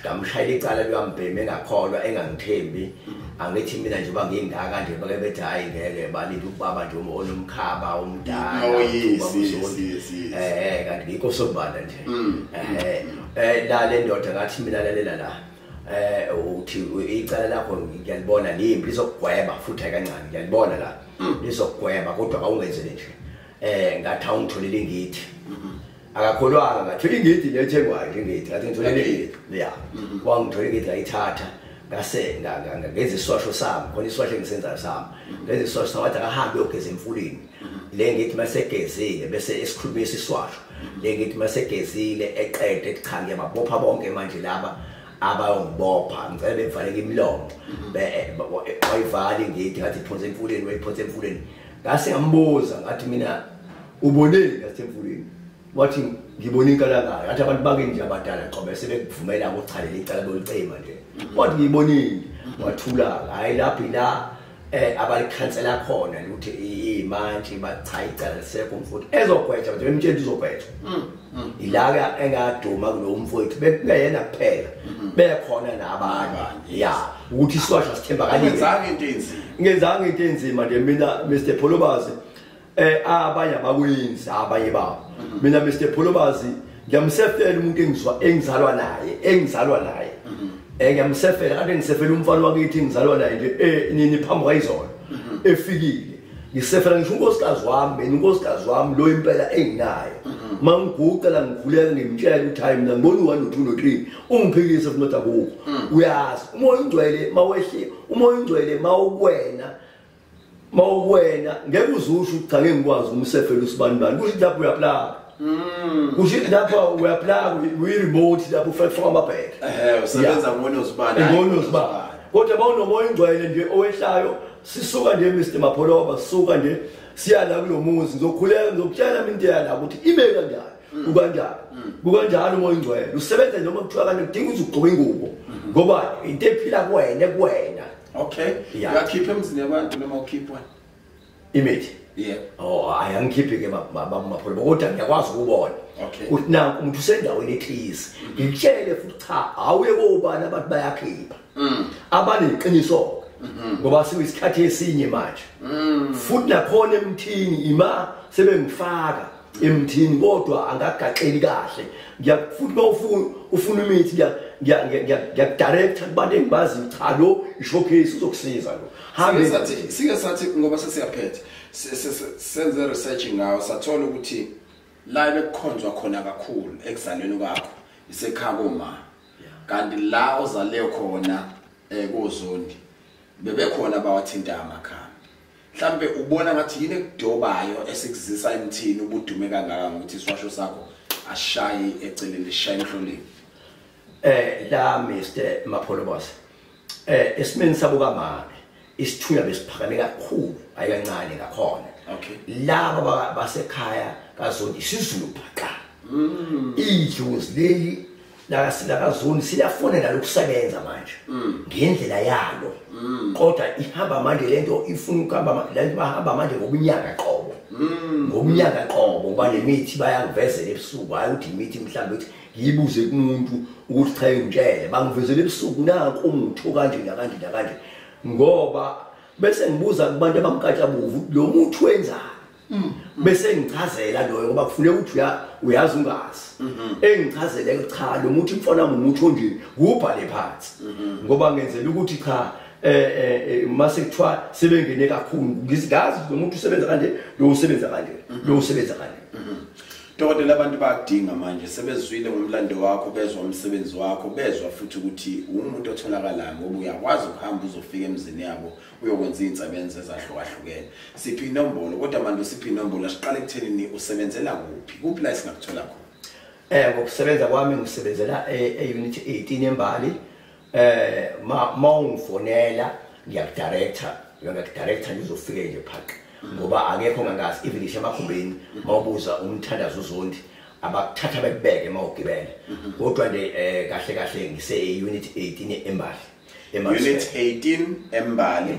ngamshayela icala likaMbhemi engakholwa engangithembi angithi mina nje bangingaka kanje bake bethi hayi ngeke balinde ukubaba nje onomkhaba omdala kanti ngikho sobanda nje la le ndoda ngathi mina lalela la uthi icala lakho ngiyalibona limbi lizokugweba futhi kancane ngiyalibona la lizokugweba kodwa awungenzele nje ngathi awungitholele ngithi akakholwanga ngathola ingidi lethengwayo ingidi ngathi ngitholele ingidi ya wangithola ingidi ngayithatha ngase ngenza iswasho sami khona iswasho engisenza sami ngenza iswasho sami wathi akahambe uyogeza emfuleni le ngithi masegezile bese esikhulumisa iswasho le ngithi masegezile eqede eqhange yababopha bonke manje laba abayongibopha ngicela bevaleke imilomo wayivali ngithi ngathi iphonse emfuleni wayiphonse emfuleni ngase ngambuza ngathi mina uboneni ngathi emfuleni wathi ngibona inkalakala ngathi abantu bake nje abadala qobe sebekuvumela ukuchalela icala lolicema nje wathi ngibonini wathula hayi laphi la abalikhansela khona ukuthi imantshi bachaye icala lisekho mfowethu ezogwetha nje emtshela izogwetha ilaka engaduma kulo mfowethu bekungeyena kuphela bekhona nabanye ya ukuthi iswasho sithemba kanini ngenzanga into enzima nje mina Mr Pholobazi abanye abakwenzi abanye babo mina Mr Pholobazi ngiyamsefela umuntu engizalwa naye ngiyamsefela kade ngisefela umfana wakithi ngizalwa naye nje nini phambi kwayizolo efikile ngisefela ngisho unkosikazi wami unkosikazi wami lo impela enginayo mangiguqa la ngivuleka ngimtshela ukuthi hayi mina ngibona u1 no2 no3 ungiphikise futhi akukho uyazi umoya ungcwele mawehle umoya ungcwele mawukwena ngeke uzusho ukuthi cha ngeke ngikwazi umsefela usibani bani kusho lapho uyaplaka kusho lapho uyaplaka uyi-remote lapho ufaka amabheke usebenza ngonozibani kodwa mawunomoya ungcwele nje owehlayo sisuka nje Mr Mapholoba sisuka nje siya la kulo muzi ngizokhuleka ngizokutshela into yala ukuthi ibe kanjani kukanjalo umoya ungcwele usebenza noma kuthiwa kanti kudinga uzugqoka ingubo ngoba into ephila kuwena okay uyakhipha emzini yabantu noma ukhipha imithi ayangikhiphi ke Mapholoba kodwa ngiyakwazi ukubona ukuthi nanku umuntu usendaweni ekhisi ngitshele futhi cha awuye kobani abantu bayakhipha abaneqiniso ngoba siyisikhathi esinye manje futhi nakhona emthini ima sebengifaka emthini kodwa angagaxeli kahle ngiyafuthi ufuna imithi ngiyakudirector kubantu engibazi cha lo ishowcase uzokusiza lo hambe sathi ngoba sesiyaphetha senze research ngawo sathola ukuthi la bekukhonzwa khona kakhulu ekuzalweni kwakho isekhakoma kanti la ozaleyo khona kozondi bebekhona bawathinta amakhaya mhlambe ubona ngathi yini ekudobayo esikuzisa emthini ubudume kangaka ngokuthi iswasho sakho ashayi eceleni lishaye enhloleni la Mr Mapholoba esimeni sabo kamame isithuya besiphakame kakhulu ayikancane ngakhona laba basekhaya kaZondi isizulu bhaqa idlozi leli la kaZondi siyafonela lokusebenza manje ngendlela yalo kodwa ihamba manje lento ifuna ukuhamba lento bahamba manje ngokunyaka qobo ngoba lemithi bayangivezela ebusuku hayi ukuthi imithi mhlambe ukuthi ngiyibuze kumuntu ukuthi cha ngitshele bangivezela ebusuku nanku umuntu kanje nakanje ngoba bese ngibuza kubantu abamkatshabuvu lo muntu wenzani bese ngichazela loyo ngoba kufuneka ukuthi uyazi ungazi engichazele cha lo muntu mfana umuntu onje ubhale phansi ngoba ngenzela ukuthi cha mase kuthiwa sebengene kakhulu ngizigazi lo muntu usebenza kanje lo usebenza kanje Dokotela abantu bayadinga manje sebezwile ngomlando wakho bezwa umsebenzi wakho bezwa futhi ukuthi umuntu otholakala ngoba uyakwazi ukuhamba uzofika emzini yabo uyokwenza insebenzo ezahlukahlukene siphi inombolo kodwa manje siphi inombolo asiqale ekuthenini usebenzela kuphi la singakuthola khona ngokusebenza kwami ngisebenzela eunit 18 eMbali mawungifonela ngiyakudirector ngizofika nje phaka ngoba akekho ngangazi even ishe emakhumbeni mawubuza umthandazo uZondi abakuthatha bekubeke mawugibela kodwa nje kahle kahle ngise unit 18 eMbali unit 18 eMbali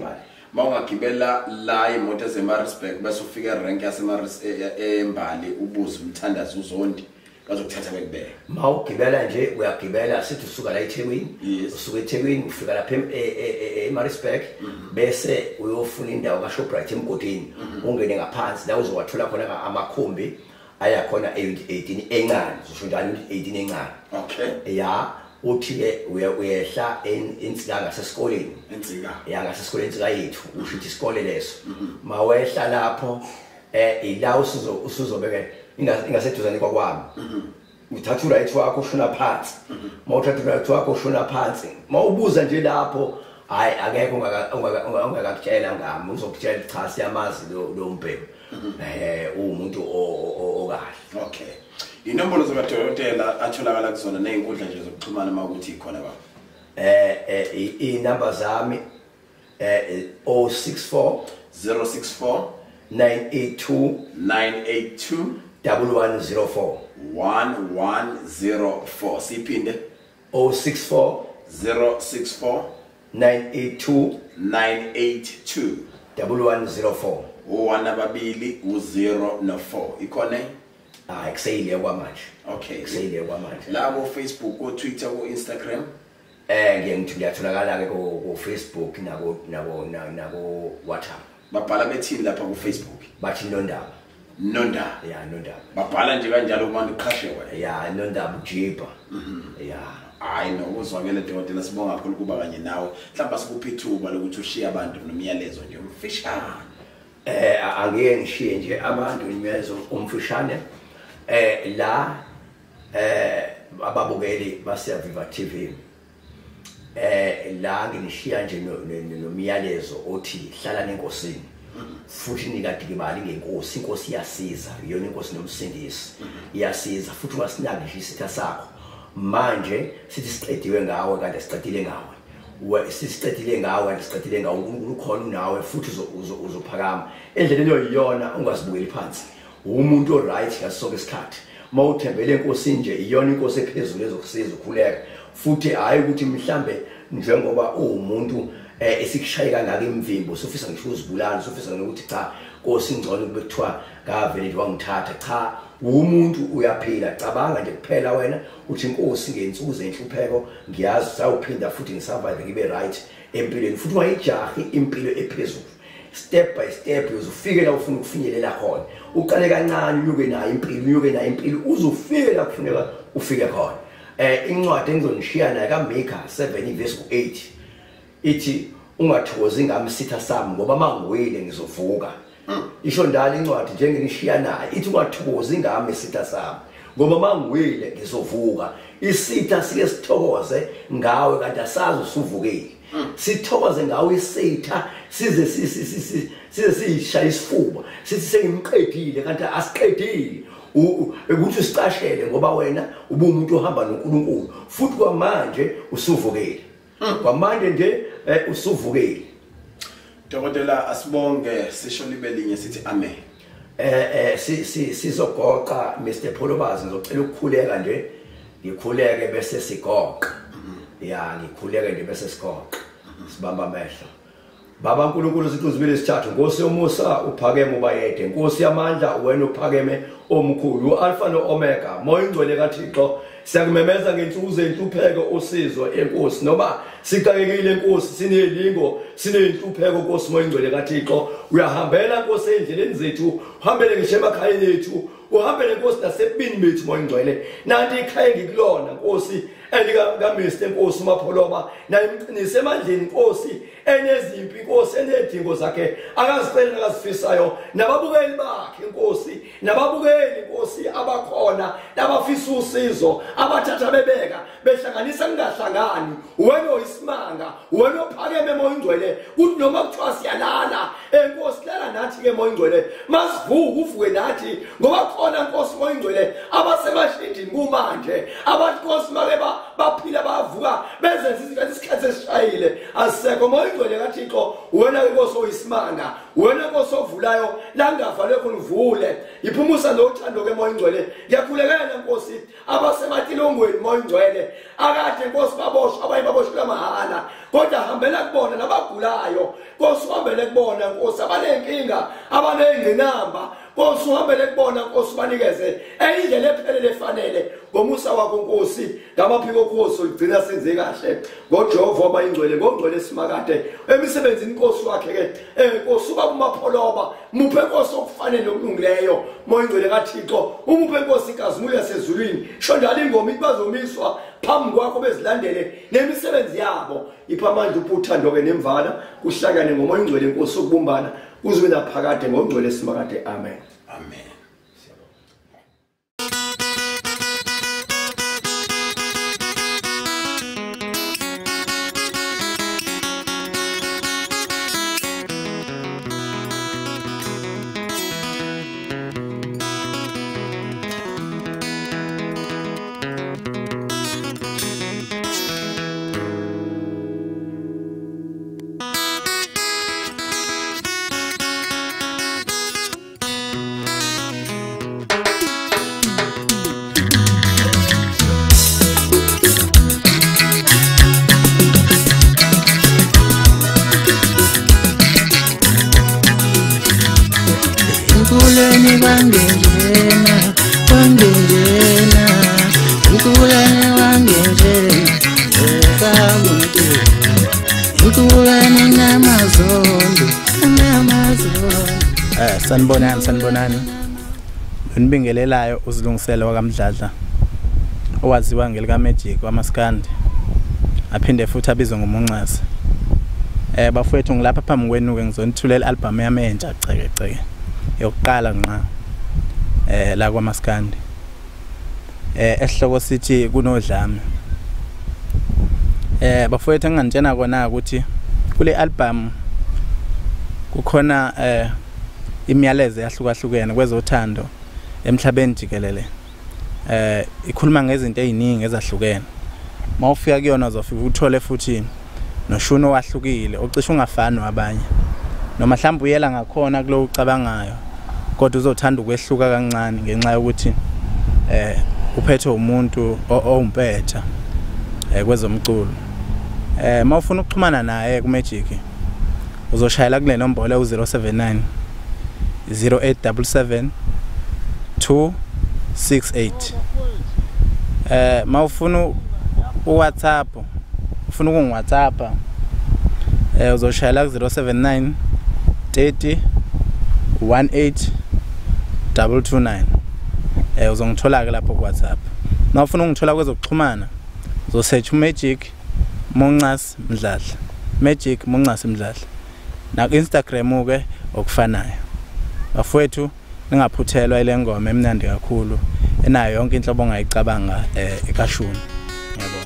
mawungagibela la imoto zeMaritzburg bese ufika rank eMbali ubuze umthandazo uZondi bazokuthatha bekubeke mawugibela nje uyagibela sithi usuka la eThekwini usuka eThekwini ufika lapha eMaritzburg bese uyofuna indawo kaShoprite emgodini ungene ngaphansi la uzowathola khona amakhombi aya khona 18 encane usho njalo 18 encane okay ya uthi ke uyehla insika ngasesikoleni insika ya ngasesikoleni insika yethu usho ukuthi isikole leso mawehla lapho ila usuzobeke ingaseduzane kwakwami uthatha uright wakho ushona phansi mawuthatha uright wakho ushona phansi mawubuza nje lapho hayi akekho ungakakutshela ngami uzokutshela cha siyamazi lo mbhebo umuntu okahle okay inombolo zokadokotela atholakala kuzona nezinkundla nje zokuxhumana makuthi ikhona baba inamba zami 064 982 1104 1104 siphinde 064 982 1104 1 2 0 4 ikhona kuseyile kwamanje okay kuseyile kwamanje la ku Facebook ku Twitter ku Instagram ngiyatholakala ke ku Facebook nako WhatsApp babhala bethini lapha ku Facebook bathi nondaba ya nondaba babhala nje kanjalo umuntu uqhashewe ya nondaba ujiba ya hayi no uzwakele dokotela sibonga kakhulu kuba kanye nawe mhlawumbe sikupha ithuba lokuthi ushiye abantu nomyalezo nje umfishane angeke ngishiye nje abantu nomyalezo umfishane la ababukeli baseViva TV la nginishiya nje nomyalezo othi hlala nenkosini futhi nikadikibali ngenkosi inkosi iyasiza iyona inkosi nomsindisi iyasiza futhi wasinaki nje isitha sakho manje sithi siqediwe ngawe kanti siqedile ngawe sisiqedile ngawe kanti siqedile ngawe ukhona nawe futhi uzophakama endleleni yoyiyona ungazibukeli phansi umuntu oright ngaso isikhathi mawuthembele enkosini nje iyona inkosi ephezulu ezokusiza ukhuleka futhi hayi ukuthi mhlambe njengoba umuntu esikushaya kangaka imvimbo sofisa ngisho uzibulala sofisa ukuthi cha Nkosi ngcono kube kuthiwa ngavele wangithatha cha umuntu uyaphila cabanga nje kuphela wena uthi Nkosi ngensuku zenhlupheko ngiyazi sawuphinda futhi ngisurvive ngibe right empilweni futhi wayijahi impilo ephezulu step by step uzofike la ufuna ukufinyelela khona uqale kancane unyuke nayo impilo uzofike la kufuneka ufike khona incwadi engizonishiya nayo kaMika 7 verse 8 ithi ungathokozi ngami sitha sami ngoba mangiwile ngizovuka isho ndala incwadi njengenishiya nayo ithi ungathokozi ngami sitha sami ngoba mangiwile ngizovuka isitha sike sithokoze ngawe kanti asazi usuvukile sithokoze ngawe isitha size siyishaya isifuba sithi sengimqedile kanti asiqedile ukuthi usicashele ngoba wena ubumuntu ohamba noNkulunkulu futhi kwamanje usuvukile kwamanje nje usuvukile Dokotela asibonge sisho libe linye sithi amen sizogoqa Mr Pholobazi ngizocela ukukhuleka nje ngikhuleke bese sigoqa ya ngikhuleke nje bese sigoqa sibamba amehlo Baba uNkulunkulu sithi uzibile sithathu Nkosi yomusa uphakeme ubayede Nkosi yamandla wena uphakeme omkhulu uAlpha noOmega moya ingcwele kaThixo siyakumemeza ngensuku zenhlupheko usizo enkosi noma siqakekile enkosi sinelingo sinenhlupheko Nkosi moya ingcwele kaThixo uyahambela Nkosi endleleni zethu uhambele ngisho emakhaya ethu uhambele Nkosi nasebini bethu moya ingcwele nanti ikhaya ngikulona Nkosi elika Mr Nkosi uMapholoba naye imqinise emandleni Nkosi enezimpi Nkosi enedingo zakhe akazicela akazifisayo nababukeli bakhe Nkosi nababukeli Nkosi abakhona nabafisa usizo abathatha bebeka behlanganisa kungahlangani wena oyisimanga wena ophakeme moya ingcwele uthi noma kuthiwa siyalala Nkosi lala nathi ke moya ingcwele masivuka uvuke nathi ngoba khona Nkosi moya ingcwele abasemashindini kumanje abathi Nkosi make baphila bavuka bezenza isikhathi esishayile asekho moya ingcwele kaThixo wena inkosi oyisimanga wena inkosi ovulayo la ngavalwe khona uvule iphumusa nothando ke moya ingcwele ngiyakhulekela Nkosi abasematilongweni moya ingcwele akade Nkosi baboshwa abanye baboshwa mahala kodwa hambela kubona nabagulayo Nkosi uhambele kubona Nkosi abanenkinga abanenginamba Nkosi uhambele kubona Nkosi banikeze indlela ephelele efanele ngomusa wakho Nkosi ngamaphiko Nkosi ligcina senze kahle ngoJehova abayingcwele ngongcwele esimakade emisebenzini Nkosi wakhe ke Nkosi uba umapholoba muphe Nkosi okufanele nokulungileyo moya ingcwele kaThixo umuphe Nkosi inkazimulo yasezulwini shondala ingoma ibazomiswa phambi kwakho bezilandele nemisebenzi yabo ipha amandla uphuthandwa ke nemvala kuhlakane ngomoya ingcwele Nkosi ukubumbana kuze naphakade ngongcwele esimakade amen amen. Sanibonani unibingelelayo uzilungisele wakamdladla owaziwa ngelika Magic wamaskandi aphinde futhi abizwe ngomunxasi bafowethu ngilapha phambi kwenu ke ngizonithulela album yami entsha ceke yokuqala nqa la kwamaskandi esihloko sithi kunodlame bafowethu enganitshena kona ukuthi kule album kukhona imiyalezo yahlukahlukene kwezothando emhlabeni jikelele ikhuluma ngezinto eziningi ezahlukene mawufika kuyona uzofika uthole futhi noshuno wahlukile ocishe ungafani nabanye noma mhlawumbe uyela ngakhona kulo ucabangayo kodwa uzothanda ukwehluka kancane ngenxa yokuthi uphethwe umuntu owumpetha kwezomculo mawufuna ukuxhumana naye kuMagic uzoshayela kule nombolo u079 0877 268 mawufuna uWhatsApp ufuna ukungiWhatsApp uzoshayela ku079 30 18 229 uzongithola ke lapho kuWhatsApp mawufuna ungithola kwezokuxhumana uzosearch uMagic Monxasi Mdladla Magic Monxasi Mdladla na Instagram ke okufanayo bafowethu ningaphuthelwa ile ngoma emnandi kakhulu enayo yonke inhlobo ongayicabanga ekashuni yabo.